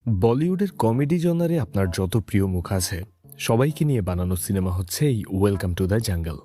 বলিউডের কমেডি জনারে আপনার যত প্রিয় মুখ আছে, সবাইকে নিয়ে বানানো সিনেমা হচ্ছে এই ওয়েলকাম টু দ্য জাঙ্গল।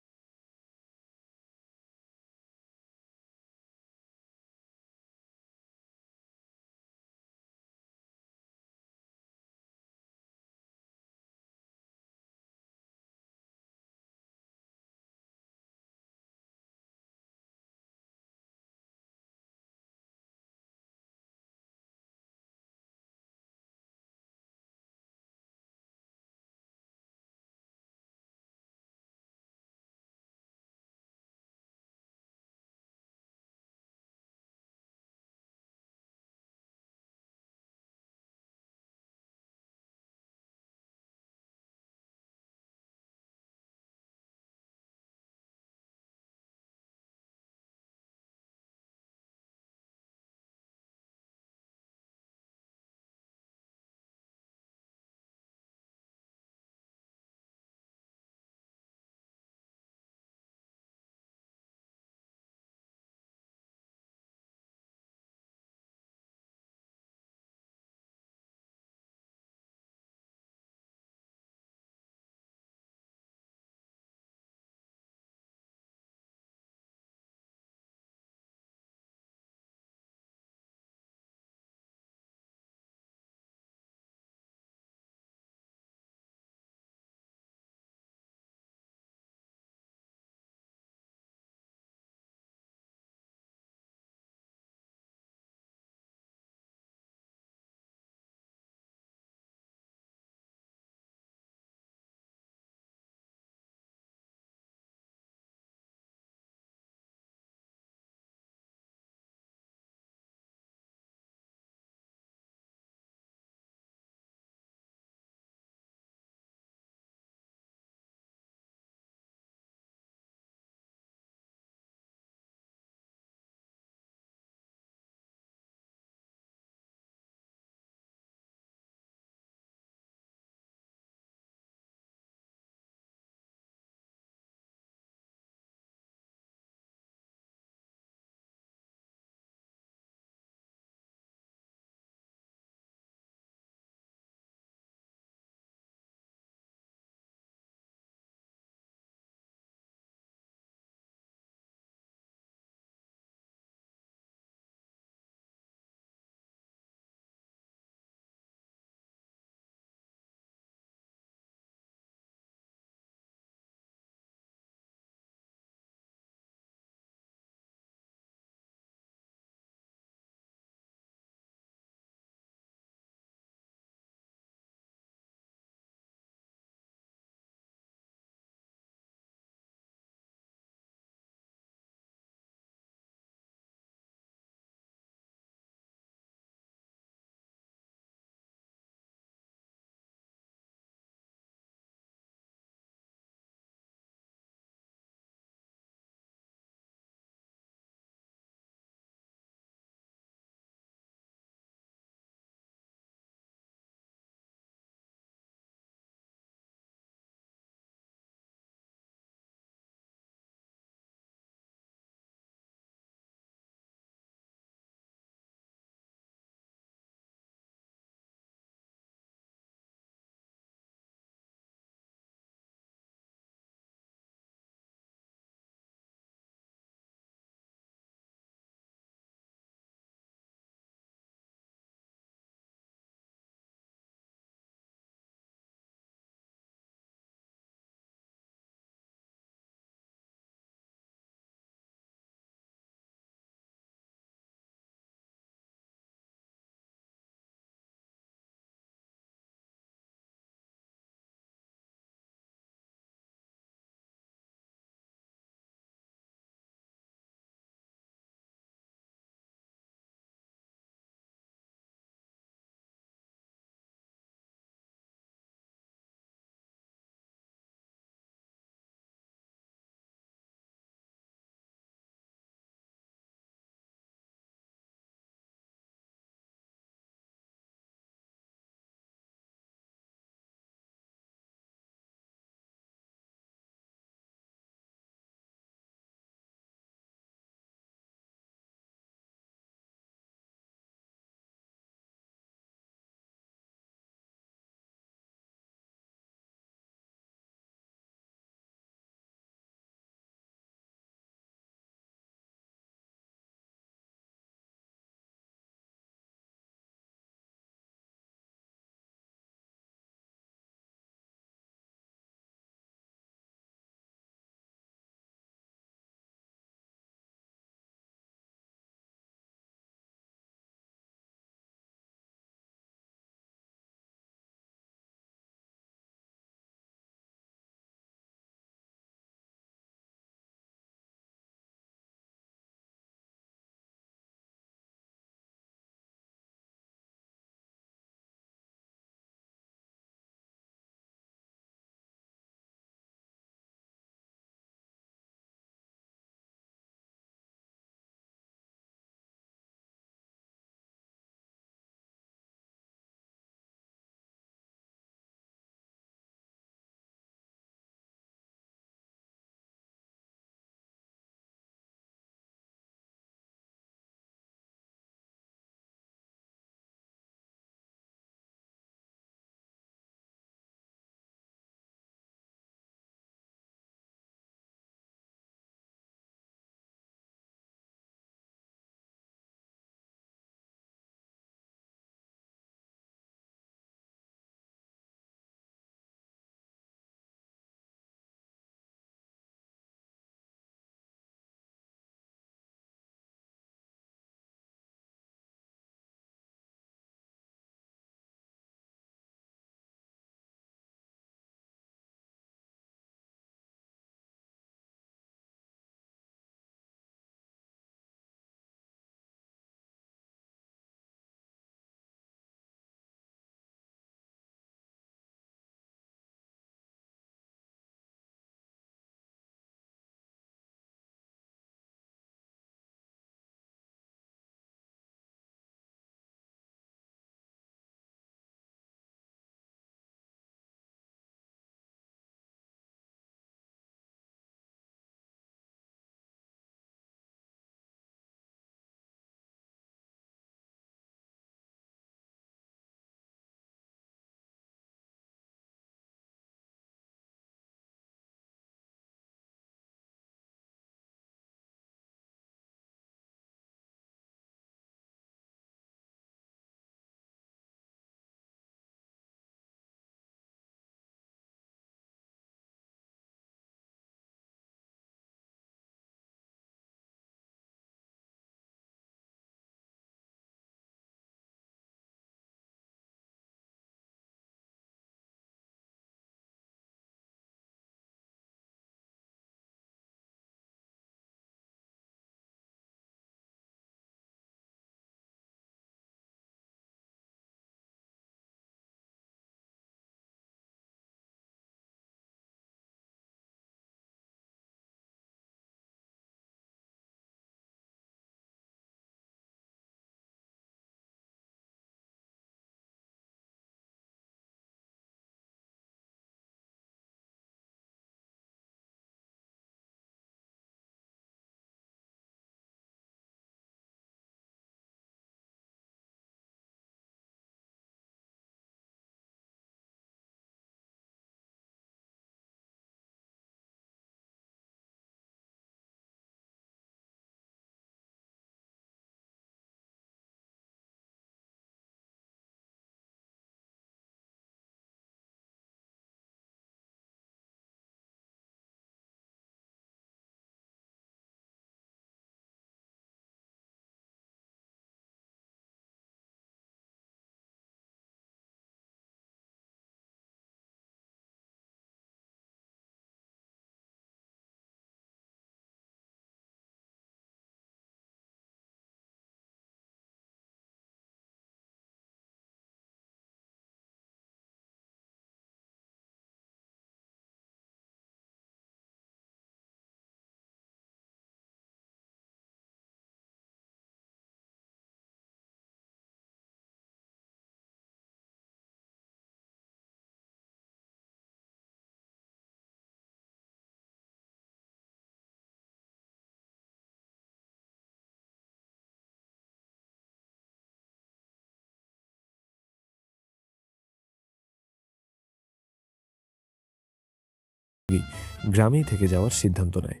গ্রামেই থেকে যাওয়ার সিদ্ধান্ত নেয়।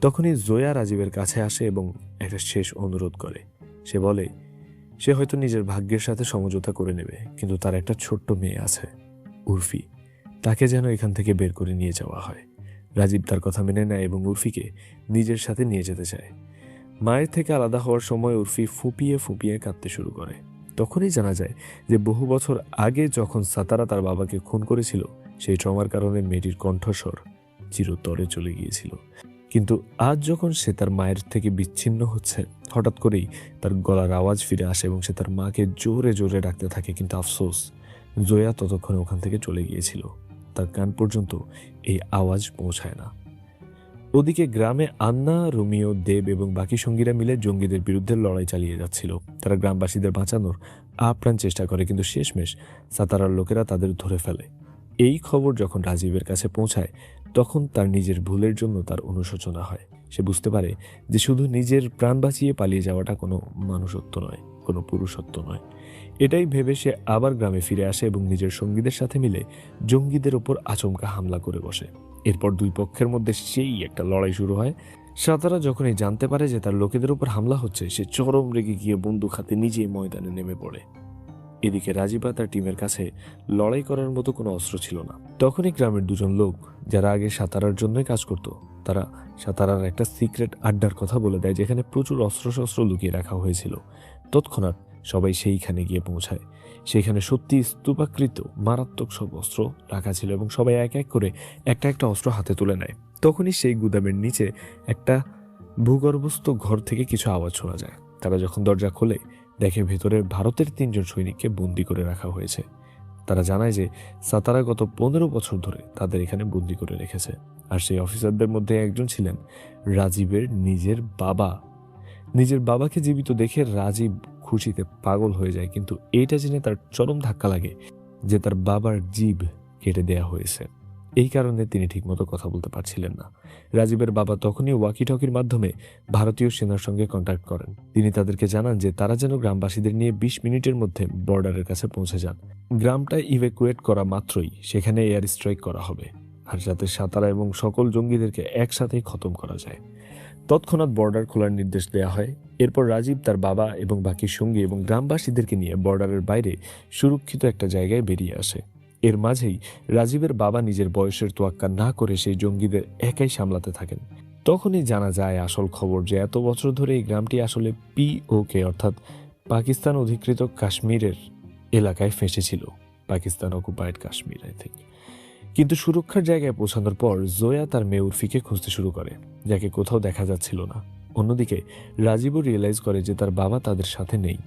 তখনই জয়া রাজীবের কাছে আসে এবং একটা শেষ অনুরোধ করে। সে বলে সে হয়তো নিজের ভাগ্যের সাথে সমঝোতা করে নেবে, কিন্তু তার একটা ছোট্ট মেয়ে আছে, উর্ফি। তাকে যেন এখান থেকে বের করে নিয়ে যাওয়া হয়। রাজীব তার কথা মেনে নেয় এবং উর্ফিকে নিজের সাথে নিয়ে যেতে চায়। মায়ের থেকে আলাদা হওয়ার সময় উর্ফি ফুপিয়ে ফুপিয়ে কাঁদতে শুরু করে। তখনই জানা যায় যে বহু বছর আগে যখন সাতারা তার বাবাকে খুন করেছিল, সেই ট্রমার কারণে মেয়েটির কণ্ঠস্বর চিরতরে চলে গিয়েছিল। কিন্তু আজ যখন সে তার মায়ের থেকে বিচ্ছিন্ন হচ্ছে, হঠাৎ করেই তার গলার আওয়াজ ফিরে আসে এবং সে তার মাকে জোরে জোরে ডাকতে থাকে। কিন্তু আফসোস, জয়া ততক্ষণে ওখান থেকে চলে গিয়েছিল। তার কান পর্যন্ত এই আওয়াজ পৌঁছায় না। ওদিকে গ্রামে আন্না, রোমিও, দেব এবং বাকি সঙ্গীরা মিলে জঙ্গিদের বিরুদ্ধে লড়াই চালিয়ে যাচ্ছিল। তারা গ্রামবাসীদের বাঁচানোর আপ্রাণ চেষ্টা করে, কিন্তু শেষমেশ সাতারার লোকেরা তাদের ধরে ফেলে। এই খবর যখন রাজীবের কাছে পৌঁছায়, তখন তার নিজের ভুলের জন্য তার অনুশোচনা হয়। সে বুঝতে পারে যে শুধু নিজের প্রাণ বাঁচিয়ে পালিয়ে যাওয়াটা কোনো মানুষত্ব নয়, কোনো পুরুষত্ব নয়। এটাই ভেবে সে আবার গ্রামে ফিরে আসে এবং নিজের সঙ্গীদের সাথে মিলে জঙ্গিদের ওপর আচমকা হামলা করে বসে। এরপর দুই পক্ষের মধ্যে সেই একটা লড়াই শুরু হয়। সাতারা যখনই জানতে পারে যে তার লোকেদের উপর হামলা হচ্ছে, সে চরম রেগে গিয়ে বন্দুক হাতে নিজেই ময়দানে নেমে পড়ে। এদিকে রাজীবা তার টিমের কাছে লড়াই করার মতো কোনো অস্ত্র ছিল না। তখনই গ্রামের দুজন লোক, যারা আগে সাতারার জন্যই কাজ করত, তারা সাতারার একটা সিক্রেট আড্ডার কথা বলে দেয়, যেখানে প্রচুর অস্ত্রশস্ত্র লুকিয়ে রাখা হয়েছিল। তৎক্ষণাৎ সবাই সেইখানে গিয়ে পৌঁছায়। সেখানে সত্যি স্তূপাকৃত মারাত্মক সব অস্ত্র রাখা ছিল এবং সবাই এক এক করে একটা একটা অস্ত্র হাতে তুলে নেয়। তখনই সেই গুদামের নিচে একটা ভূগর্ভস্থ ঘর থেকে কিছু আওয়াজ শোনা যায়। তারা যখন দরজা খোলে, দেখে ভেতরে ভারতের 3 জন সৈনিককে বন্দি করে রাখা হয়েছে। তারা জানায় যে সাতারা গত 15 বছর ধরে তাদের এখানে বন্দি করে রেখেছে। আর সেই অফিসারদের মধ্যে একজন ছিলেন রাজীবের নিজের বাবা। নিজের বাবাকে জীবিত দেখে রাজীব খুশিতে পাগল হয়ে যায়, কিন্তু এইটা জেনে তার চরম ধাক্কা লাগে যে তার বাবার জিভ কেটে দেয়া হয়েছে। এই কারণে তিনি ঠিকমতো কথা বলতে পারছিলেন না। রাজীবের বাবা তখনই ওয়াকি টকির মাধ্যমে ভারতীয় সেনার সঙ্গে কন্ট্যাক্ট করেন। তিনি তাদেরকে জানান যে তারা যেন গ্রামবাসীদের নিয়ে 20 মিনিটের মধ্যে বর্ডারের কাছে পৌঁছে যান। গ্রামটা ইভ্যাকুয়েট করা মাত্রই সেখানে এয়ার স্ট্রাইক করা হবে, আর যাতে সাতারা এবং সকল জঙ্গিদেরকে একসাথেই খতম করা যায়। তৎক্ষণাৎ বর্ডার খোলার নির্দেশ দেওয়া হয়। এরপর রাজীব তার বাবা এবং বাকি সঙ্গী এবং গ্রামবাসীদেরকে নিয়ে বর্ডারের বাইরে সুরক্ষিত একটা জায়গায় বেরিয়ে আসে। এর মাঝেই রাজীবের বাবা নিজের বয়সের তোয়াক্কা না করে সেই জঙ্গিদের একাই সামলাতে থাকেন। তখনই জানা যায় আসল খবর, যে এত বছর ধরে এই গ্রামটি আসলে POK অর্থাৎ পাকিস্তান অধিকৃত কাশ্মীরের এলাকায় ফেঁসেছিল। Pakistan occupied Kashmir, I think. কিন্তু সুরক্ষার জায়গায় পৌঁছানোর পর জয়া তার মেয়ে উর্ফিকে খুঁজতে শুরু করে, যাকে কোথাও দেখা যাচ্ছিল না। অন্যদিকে রাজীবও রিয়েলাইজ করে যে তার বাবা তাদের সাথে নেই।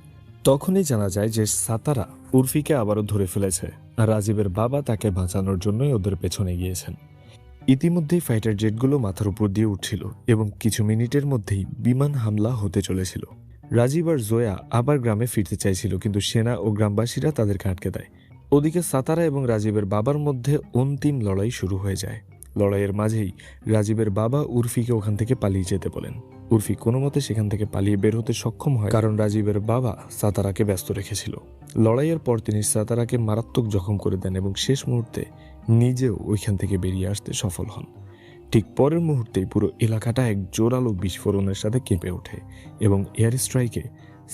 তখনই জানা যায় যে সাতারা উর্ফিকে আবারও ধরে ফেলেছে, আর রাজীবের বাবা তাকে বাঁচানোর জন্যই ওদের পেছনে গিয়েছেন। ইতিমধ্যেই ফাইটার জেটগুলো মাথার উপর দিয়ে উঠছিল এবং কিছু মিনিটের মধ্যেই বিমান হামলা হতে চলেছিল। রাজীব আর জয়া আবার গ্রামে ফিরতে চাইছিল, কিন্তু সেনা ও গ্রামবাসীরা তাদেরকে আটকে দেয়। ওদিকে সাতারা এবং রাজীবের বাবার মধ্যে অন্তিম লড়াই শুরু হয়ে যায়। লড়াইয়ের মাঝেই রাজীবের বাবা উর্ফিকে ওখান থেকে পালিয়ে যেতে বলেন। উর্ফি কোনো মতে সেখান থেকে পালিয়ে বের হতে সক্ষম হয়, কারণ রাজীবের বাবা সাতারাকে ব্যস্ত রেখেছিল। লড়াইয়ের পর তিনি সাতারাকে মারাত্মক জখম করে দেন এবং শেষ মুহূর্তে নিজেও ওইখান থেকে বেরিয়ে আসতে সফল হন। ঠিক পরের মুহূর্তেই পুরো এলাকাটা এক জোরালো বিস্ফোরণের সাথে কেঁপে ওঠে এবং এয়ার স্ট্রাইকে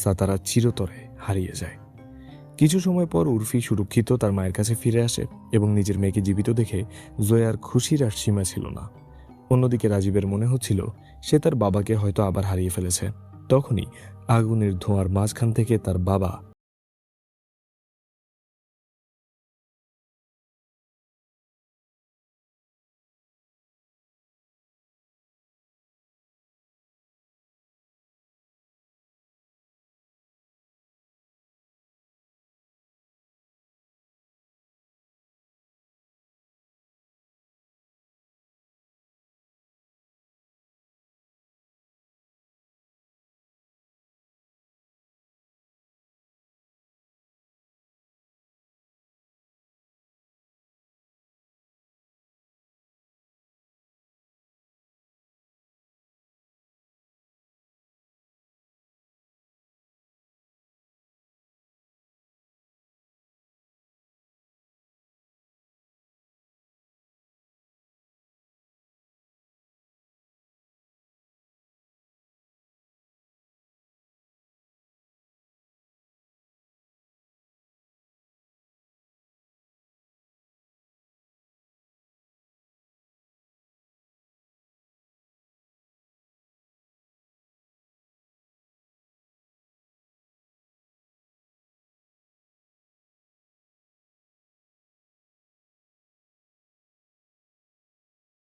সাতারা চিরতরে হারিয়ে যায়। কিছু সময় পর উর্ফি সুরক্ষিত তার মায়ের কাছে ফিরে আসে এবং নিজের মেয়েকে জীবিত দেখে জয়ার খুশির আর সীমা ছিল না। অন্যদিকে রাজীবের মনে হচ্ছিল সে তার বাবাকে হয়তো আবার হারিয়ে ফেলেছে। তখনই আগুনের ধোঁয়ার মাঝখান থেকে তার বাবা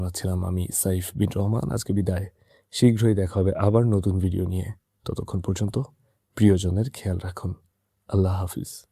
জানাচ্ছিলাম আমি সাইফ বিন রহমান। আজকে বিদায়। শীঘ্রই দেখা হবে আবার নতুন ভিডিও নিয়ে। ততক্ষণ পর্যন্ত প্রিয়জনের খেয়াল রাখুন। আল্লাহ হাফিজ।